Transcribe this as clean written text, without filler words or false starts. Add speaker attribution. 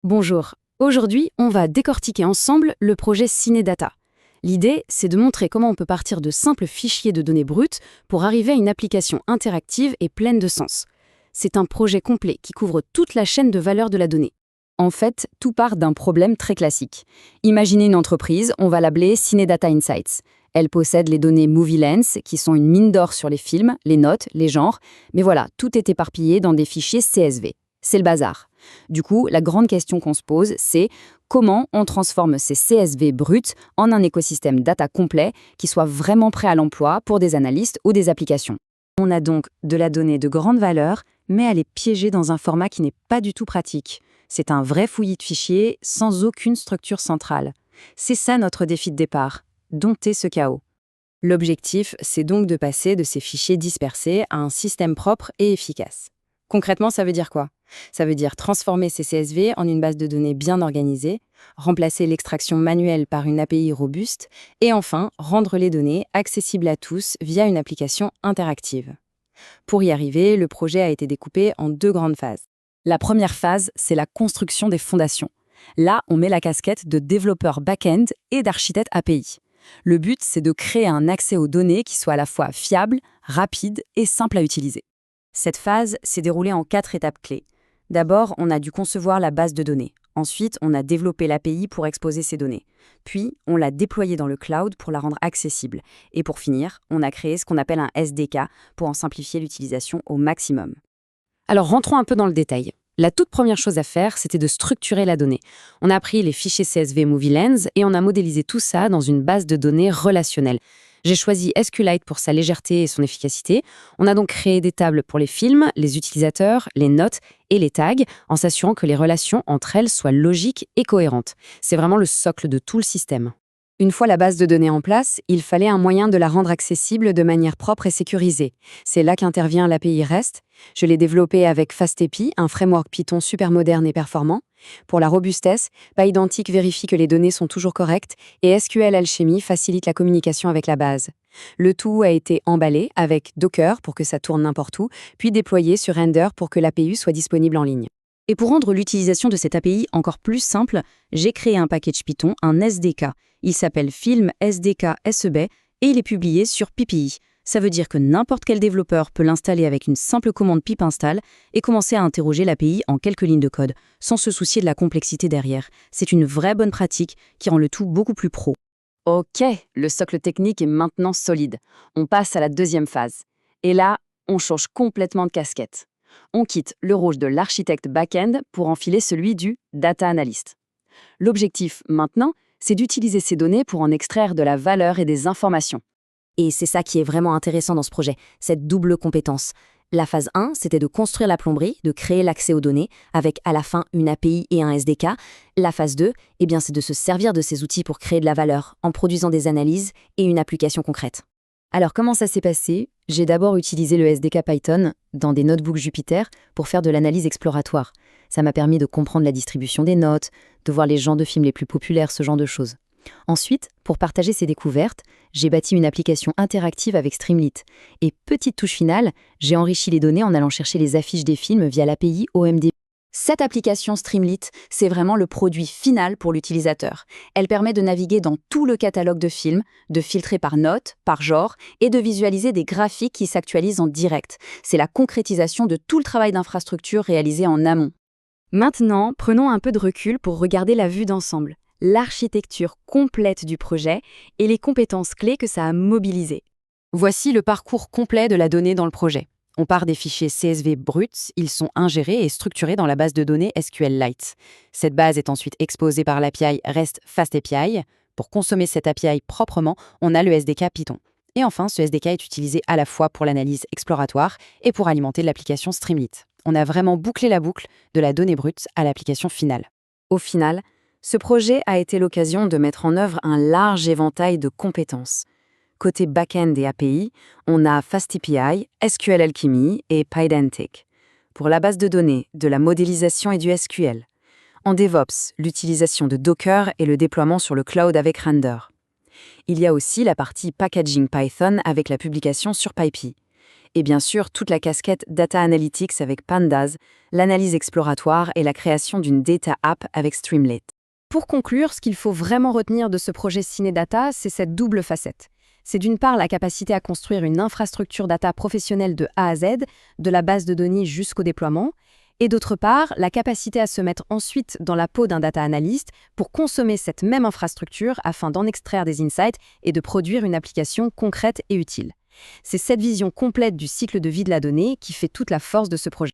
Speaker 1: Bonjour. Aujourd'hui, on va décortiquer ensemble le projet Cinedata. L'idée, c'est de montrer comment on peut partir de simples fichiers de données brutes pour arriver à une application interactive et pleine de sens. C'est un projet complet qui couvre toute la chaîne de valeur de la donnée. En fait, tout part d'un problème très classique. Imaginez une entreprise, on va l'appeler Cinedata Insights. Elle possède les données Movie Lens, qui sont une mine d'or sur les films, les notes, les genres, mais voilà, tout est éparpillé dans des fichiers CSV. C'est le bazar. Du coup, la grande question qu'on se pose, c'est comment on transforme ces CSV bruts en un écosystème data complet qui soit vraiment prêt à l'emploi pour des analystes ou des applications. On a donc de la donnée de grande valeur, mais elle est piégée dans un format qui n'est pas du tout pratique. C'est un vrai fouillis de fichiers sans aucune structure centrale. C'est ça notre défi de départ, dompter ce chaos. L'objectif, c'est donc de passer de ces fichiers dispersés à un système propre et efficace. Concrètement, ça veut dire quoi? Ça veut dire transformer ces CSV en une base de données bien organisée, remplacer l'extraction manuelle par une API robuste et enfin rendre les données accessibles à tous via une application interactive. Pour y arriver, le projet a été découpé en deux grandes phases. La première phase, c'est la construction des fondations. Là, on met la casquette de développeur back-end et d'architecte API. Le but, c'est de créer un accès aux données qui soit à la fois fiable, rapide et simple à utiliser. Cette phase s'est déroulée en 4 étapes clés. D'abord, on a dû concevoir la base de données. Ensuite, on a développé l'API pour exposer ces données. Puis, on l'a déployée dans le cloud pour la rendre accessible. Et pour finir, on a créé ce qu'on appelle un SDK pour en simplifier l'utilisation au maximum. Alors, rentrons un peu dans le détail. La toute première chose à faire, c'était de structurer la donnée. On a pris les fichiers CSV Movie Lens et on a modélisé tout ça dans une base de données relationnelle. J'ai choisi SQLite pour sa légèreté et son efficacité. On a donc créé des tables pour les films, les utilisateurs, les notes et les tags, en s'assurant que les relations entre elles soient logiques et cohérentes. C'est vraiment le socle de tout le système. Une fois la base de données en place, il fallait un moyen de la rendre accessible de manière propre et sécurisée. C'est là qu'intervient l'API REST. Je l'ai développé avec FastAPI, un framework Python super moderne et performant. Pour la robustesse, PyIdentic vérifie que les données sont toujours correctes et SQL Alchemy facilite la communication avec la base. Le tout a été emballé avec Docker pour que ça tourne n'importe où, puis déployé sur Render pour que l'API soit disponible en ligne. Et pour rendre l'utilisation de cette API encore plus simple, j'ai créé un package Python, un SDK. Il s'appelle Film SDK SEB et il est publié sur PyPI. Ça veut dire que n'importe quel développeur peut l'installer avec une simple commande pip install et commencer à interroger l'API en quelques lignes de code, sans se soucier de la complexité derrière. C'est une vraie bonne pratique qui rend le tout beaucoup plus pro. Ok, le socle technique est maintenant solide. On passe à la deuxième phase. Et là, on change complètement de casquette. On quitte le rôle de l'architecte back-end pour enfiler celui du data analyst. L'objectif maintenant, c'est d'utiliser ces données pour en extraire de la valeur et des informations. Et c'est ça qui est vraiment intéressant dans ce projet, cette double compétence. La phase 1, c'était de construire la plomberie, de créer l'accès aux données, avec à la fin une API et un SDK. La phase 2, c'est de se servir de ces outils pour créer de la valeur, en produisant des analyses et une application concrète. Alors comment ça s'est passé? J'ai d'abord utilisé le SDK Python dans des notebooks Jupyter pour faire de l'analyse exploratoire. Ça m'a permis de comprendre la distribution des notes, de voir les genres de films les plus populaires, ce genre de choses. Ensuite, pour partager ces découvertes, j'ai bâti une application interactive avec Streamlit. Et petite touche finale, j'ai enrichi les données en allant chercher les affiches des films via l'API OMDB. Cette application Streamlit, c'est vraiment le produit final pour l'utilisateur. Elle permet de naviguer dans tout le catalogue de films, de filtrer par note, par genre, et de visualiser des graphiques qui s'actualisent en direct. C'est la concrétisation de tout le travail d'infrastructure réalisé en amont. Maintenant, prenons un peu de recul pour regarder la vue d'ensemble, l'architecture complète du projet et les compétences clés que ça a mobilisées. Voici le parcours complet de la donnée dans le projet. On part des fichiers CSV bruts, ils sont ingérés et structurés dans la base de données SQLite. Cette base est ensuite exposée par l'API REST FastAPI. Pour consommer cette API proprement, on a le SDK Python. Et enfin, ce SDK est utilisé à la fois pour l'analyse exploratoire et pour alimenter l'application Streamlit. On a vraiment bouclé la boucle de la donnée brute à l'application finale. Au final, ce projet a été l'occasion de mettre en œuvre un large éventail de compétences. Côté back-end et API, on a FastAPI, SQL Alchemy et Pydantic. Pour la base de données, de la modélisation et du SQL. En DevOps, l'utilisation de Docker et le déploiement sur le cloud avec Render. Il y a aussi la partie packaging Python avec la publication sur PyPI. Et bien sûr, toute la casquette Data Analytics avec Pandas, l'analyse exploratoire et la création d'une Data App avec Streamlit. Pour conclure, ce qu'il faut vraiment retenir de ce projet Cinedata, c'est cette double facette. C'est d'une part la capacité à construire une infrastructure data professionnelle de A à Z, de la base de données jusqu'au déploiement, et d'autre part, la capacité à se mettre ensuite dans la peau d'un data analyst pour consommer cette même infrastructure afin d'en extraire des insights et de produire une application concrète et utile. C'est cette vision complète du cycle de vie de la donnée qui fait toute la force de ce projet.